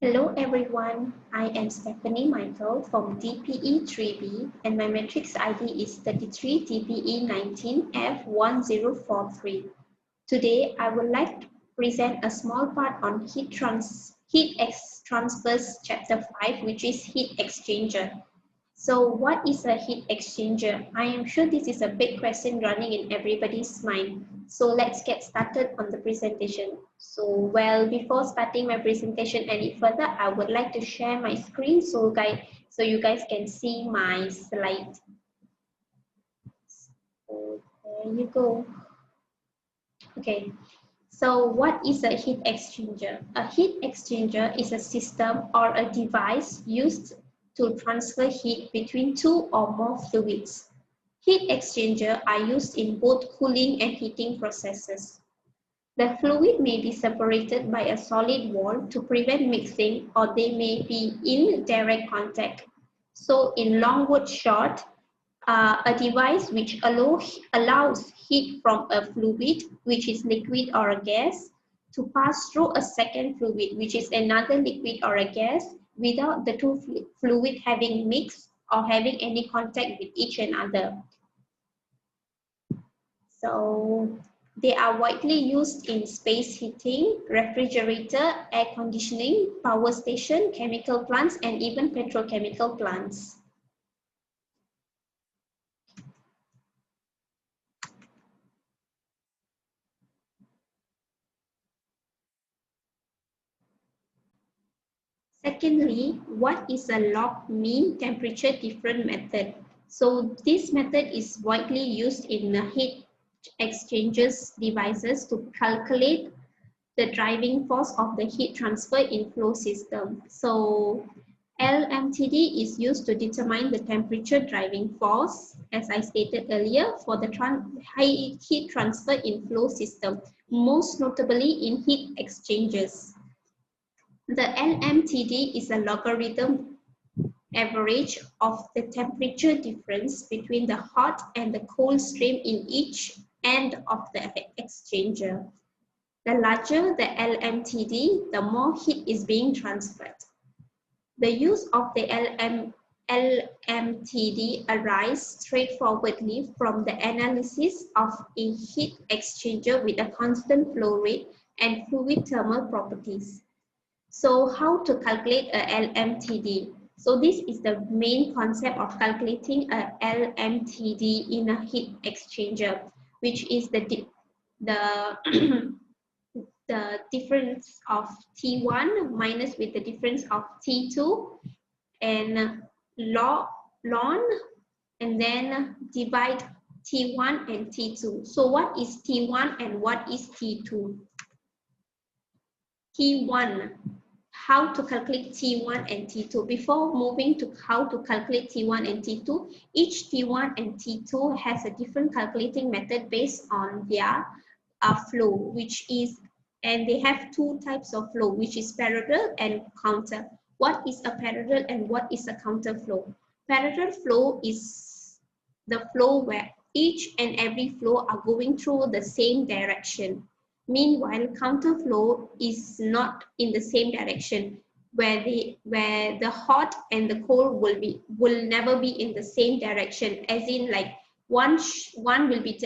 Hello everyone, I am Stephanie Michael from DPE 3B and my matrix ID is 33 DPE 19F1043. Today I would like to present a small part on heat transfers chapter 5, which is heat exchanger. So what is a heat exchanger? I am sure this is a big question running in everybody's mind. So let's get started on the presentation. So before starting my presentation any further, I would like to share my screen so you guys can see my slide. So there you go. Okay. So what is a heat exchanger? A heat exchanger is a system or a device used to transfer heat between two or more fluids. Heat exchangers are used in both cooling and heating processes. The fluid may be separated by a solid wall to prevent mixing, or they may be in direct contact. So in long word short, a device which allows heat from a fluid, which is liquid or a gas, to pass through a second fluid, which is another liquid or a gas, without the two fluid having mixed or having any contact with each another. So they are widely used in space heating, refrigerator, air conditioning, power station, chemical plants, and even petrochemical plants. Secondly, what is a log mean temperature difference method? So this method is widely used in heat exchangers devices to calculate the driving force of the heat transfer in flow system. So LMTD is used to determine the temperature driving force, as I stated earlier, for the high heat transfer in flow system, most notably in heat exchangers. The LMTD is a logarithm average of the temperature difference between the hot and the cold stream in each end of the exchanger. The larger the LMTD, the more heat is being transferred. The use of the LMTD arises straightforwardly from the analysis of a heat exchanger with a constant flow rate and fluid thermal properties. So how to calculate a LMTD? So this is the main concept of calculating a LMTD in a heat exchanger, which is the the difference of T1 minus with the difference of T2 and ln and then divide T1 and T2. So what is T1 and what is T2? T1, how to calculate T1 and T2. Before moving to how to calculate T1 and T2, each T1 and T2 has a different calculating method based on their flow, which is, and they have two types of flow, which is parallel and counter. What is a parallel and what is a counter flow? Parallel flow is the flow where each and every flow are going through the same direction. Meanwhile, counter flow is not in the same direction, where the hot and the cold will never be in the same direction, as in like one will be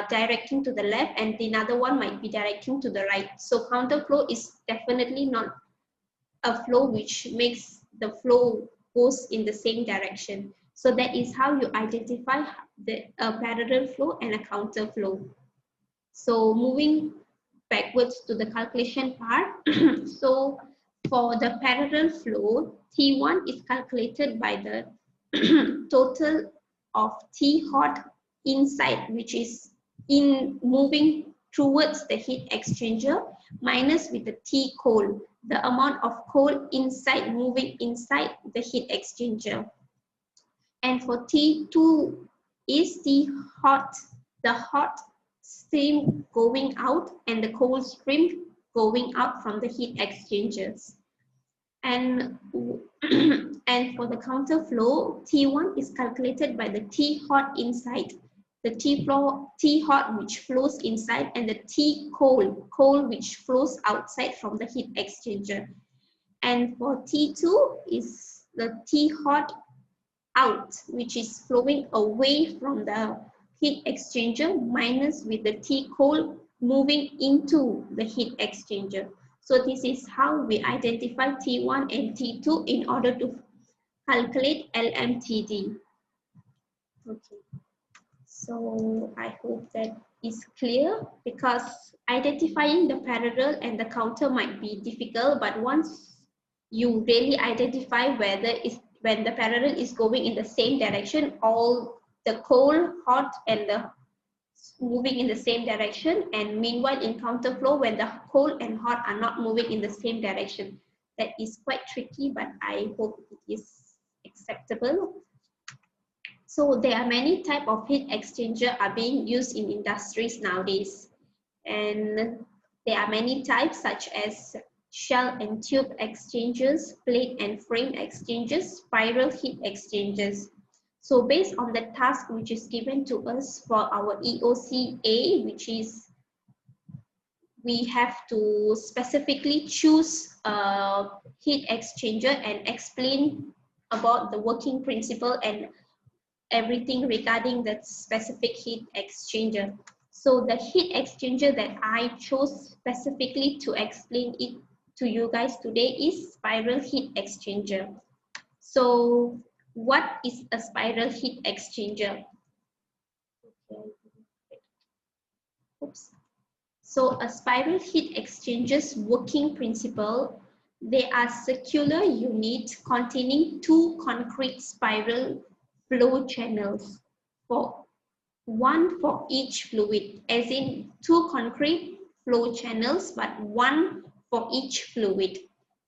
directing to the left and the other one might be directing to the right. So counter flow is definitely not a flow which makes the flow goes in the same direction. So that is how you identify a parallel flow and a counter flow. So moving backwards to the calculation part. So for the parallel flow, T1 is calculated by the total of T hot inside, which is in moving towards the heat exchanger, minus with the T cold, the amount of cold inside moving inside the heat exchanger. And for T2 is the hot stream going out and the cold stream going out from the heat exchangers. And, and for the counter flow, T1 is calculated by the T hot inside, the T hot which flows inside, and the T cold which flows outside from the heat exchanger. And for T2 is the T hot out, which is flowing away from the heat exchanger, minus with the T cold moving into the heat exchanger. So this is how we identify T1 and T2 in order to calculate LMTD. Okay, so I hope that is clear, because identifying the parallel and the counter might be difficult, but once you really identify whether it's when the parallel is going in the same direction, all the cold, hot, and the moving in the same direction, and meanwhile in counterflow when the cold and hot are not moving in the same direction. That is quite tricky, but I hope it is acceptable. So there are many types of heat exchanger are being used in industries nowadays. And there are many types such as shell and tube exchangers, plate and frame exchangers, spiral heat exchangers. So based on the task which is given to us for our EOCA, which is we have to specifically choose a heat exchanger and explain about the working principle and everything regarding that specific heat exchanger. So the heat exchanger that I chose specifically to explain it to you guys today is spiral heat exchanger. So what is a spiral heat exchanger? Okay. Oops. So a spiral heat exchanger's working principle, they are circular units containing two concrete spiral flow channels, one for each fluid, as in two concrete flow channels, but one for each fluid.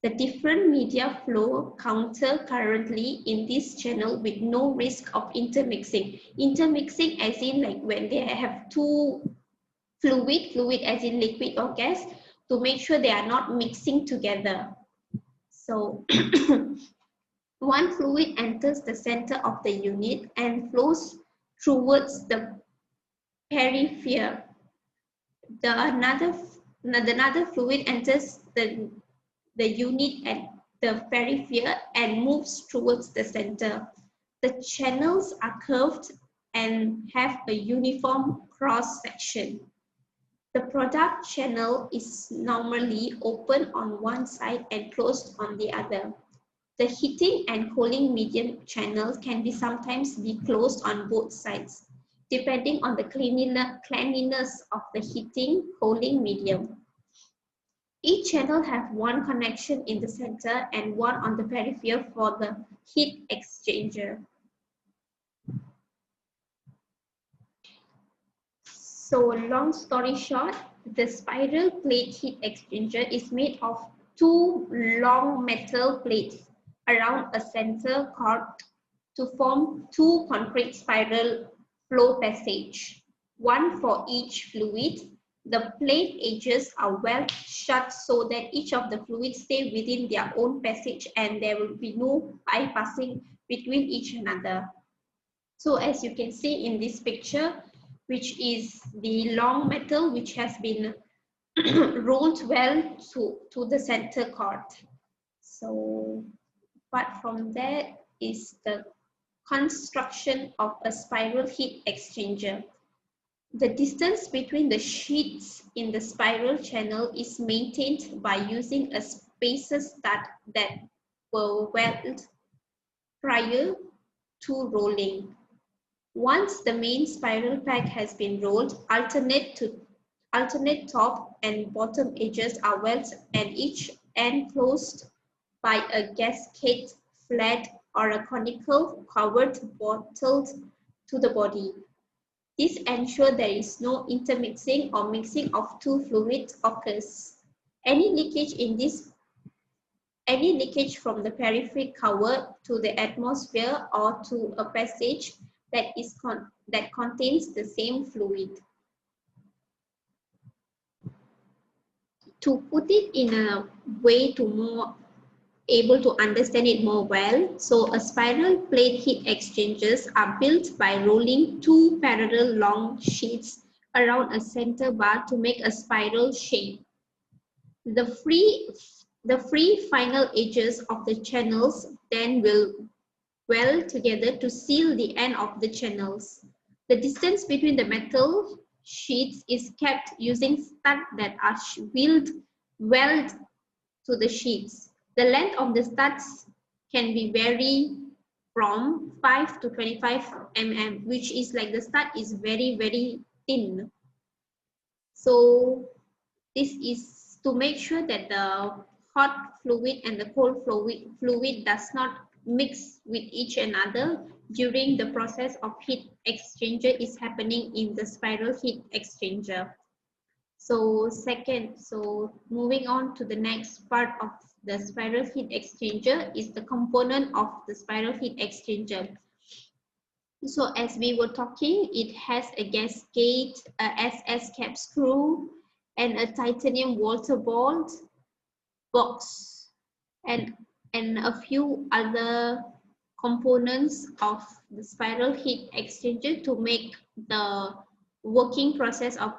The different media flow counter currently in this channel with no risk of intermixing. Intermixing as in like when they have two fluid as in liquid or gas, to make sure they are not mixing together. So one fluid enters the center of the unit and flows towards the periphery. Another fluid enters the unit at the periphery and moves towards the center. The channels are curved and have a uniform cross section. The product channel is normally open on one side and closed on the other. The heating and cooling medium channel can sometimes be closed on both sides, depending on the cleanliness of the heating cooling medium. Each channel has one connection in the center and one on the periphery for the heat exchanger. So long story short, the spiral plate heat exchanger is made of two long metal plates around a center cord to form two concrete spiral flow passage, one for each fluid. The plate edges are well shut so that each of the fluids stay within their own passage and there will be no bypassing between each another. So as you can see in this picture, which is the long metal which has been rolled well to the center cord. So apart from that is the construction of a spiral heat exchanger. The distance between the sheets in the spiral channel is maintained by using a spacer stud that were welded prior to rolling. Once the main spiral pack has been rolled, alternate top and bottom edges are welded and each end closed by a gasket, flat, or a conical covered bottled to the body. This ensures there is no intermixing or mixing of two fluids occurs. Any leakage from the periphery cover to the atmosphere or to a passage that contains the same fluid. To put it in a way to more able to understand it more well, so a spiral plate heat exchangers are built by rolling two parallel long sheets around a center bar to make a spiral shape. The free The free final edges of the channels then will weld together to seal the end of the channels. The distance between the metal sheets is kept using studs that are welded to the sheets. The length of the studs can be vary from 5 to 25 mm, which is like the stud is very thin. So this is to make sure that the hot fluid and the cold fluid does not mix with each another during the process of heat exchanger is happening in the spiral heat exchanger. So moving on to the next part of the spiral heat exchanger is the component of the spiral heat exchanger. So as we were talking, it has a gasket, a SS cap screw, and a titanium water bolt box, and a few other components of the spiral heat exchanger to make the working process of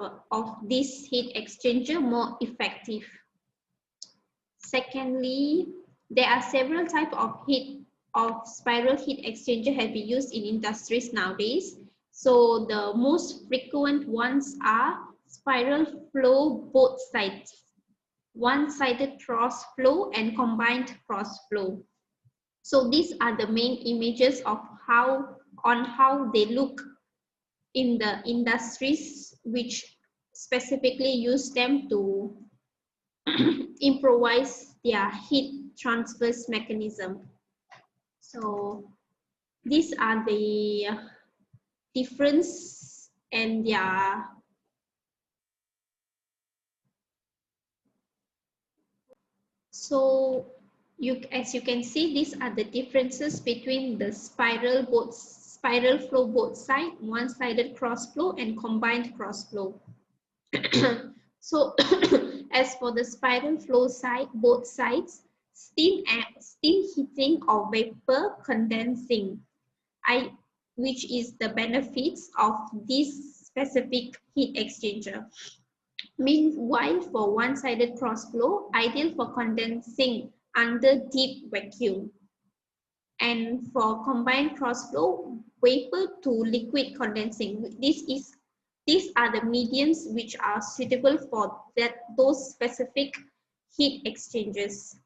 this heat exchanger more effective. Secondly, there are several types of spiral heat exchanger have been used in industries nowadays. So the most frequent ones are spiral flow both sides, one-sided cross flow, and combined cross flow. So these are the main images of how they look in the industries which specifically use them to improvise their heat transfer mechanism. So these are the difference and their as you can see, these are the differences between the spiral flow both side, one-sided cross flow, and combined cross flow. So as for the spiral flow side, both sides, steam heating or vapor condensing, which is the benefits of this specific heat exchanger. Meanwhile, for one-sided cross flow, ideal for condensing under deep vacuum. And for combined cross flow, vapor to liquid condensing. These are the mediums which are suitable for those specific heat exchangers.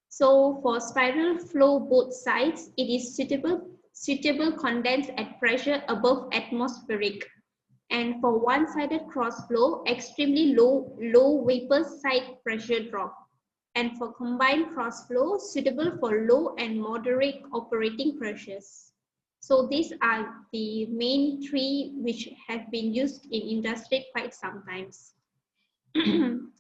So for spiral flow both sides, it is suitable condense at pressure above atmospheric. And for one-sided cross flow, extremely low vapor side pressure drop. And for combined cross flow, suitable for low and moderate operating pressures. So these are the main three which have been used in industry quite sometimes.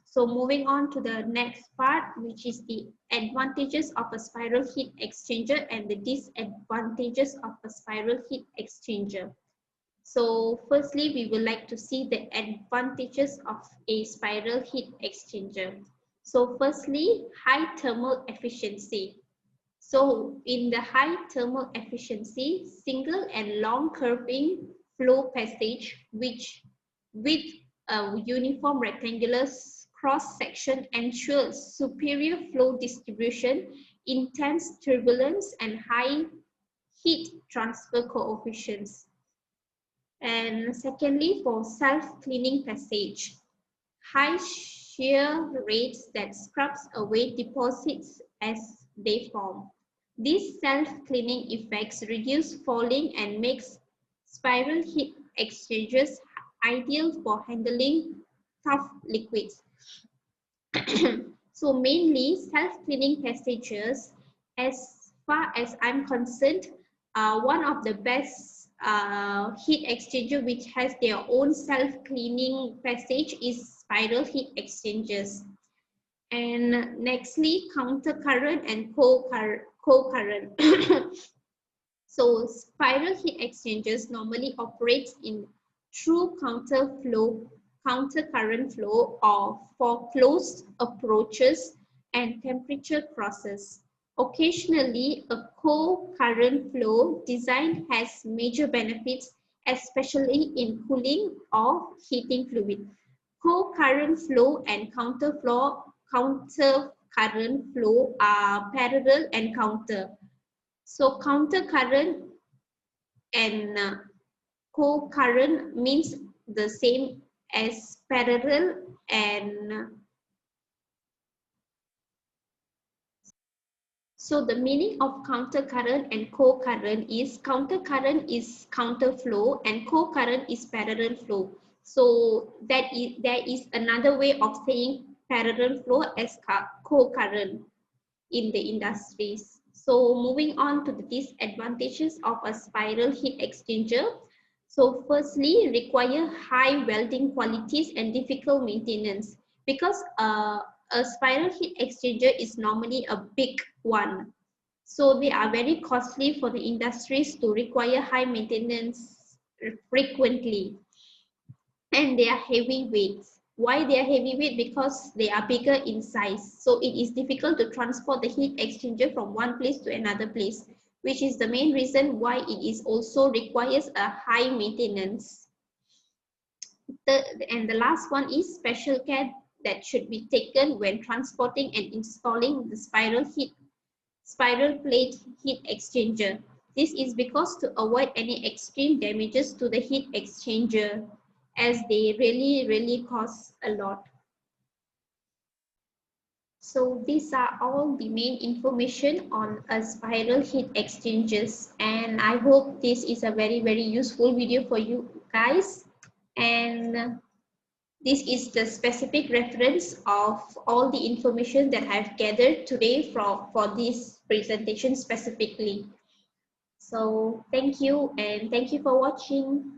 So moving on to the next part, which is the advantages of a spiral heat exchanger and the disadvantages of a spiral heat exchanger. So firstly, we would like to see the advantages of a spiral heat exchanger. So firstly, high thermal efficiency. So in the high thermal efficiency, single and long curving flow passage with a uniform rectangular cross section ensures superior flow distribution, intense turbulence, and high heat transfer coefficients. And secondly, for self-cleaning passage, high shear rates that scrubs away deposits as they form. These self-cleaning effects reduce falling and makes spiral heat exchangers ideal for handling tough liquids. So mainly self-cleaning passages, as far as I'm concerned, one of the best heat exchanger which has their own self-cleaning passage is spiral heat exchangers. And nextly, counter-current and co-current. So spiral heat exchangers normally operates in true counter-current flow or for closed approaches and temperature crosses. Occasionally, a co-current flow design has major benefits, especially in cooling or heating fluid. Co-current flow and counter current flow are parallel and counter. So counter current and co-current means the same as parallel and so the meaning of counter current and co-current is counter current is counter flow and co-current is parallel flow. So that is there is another way of saying parallel flow as co-current in the industries. So moving on to the disadvantages of a spiral heat exchanger. So firstly, require high welding qualities and difficult maintenance because a spiral heat exchanger is normally a big one. So they are very costly for the industries to require high maintenance frequently. And they are heavy weights. Why they are heavy weight? Because they are bigger in size. So it is difficult to transport the heat exchanger from one place to another place, which is the main reason why it is also requires a high maintenance. And the last one is special care that should be taken when transporting and installing the spiral plate heat exchanger. This is because to avoid any extreme damages to the heat exchanger as they really cost a lot. So these are all the main information on a spiral heat exchangers, and I hope this is a very useful video for you guys. And this is the specific reference of all the information that I've gathered today for this presentation specifically. So thank you and thank you for watching.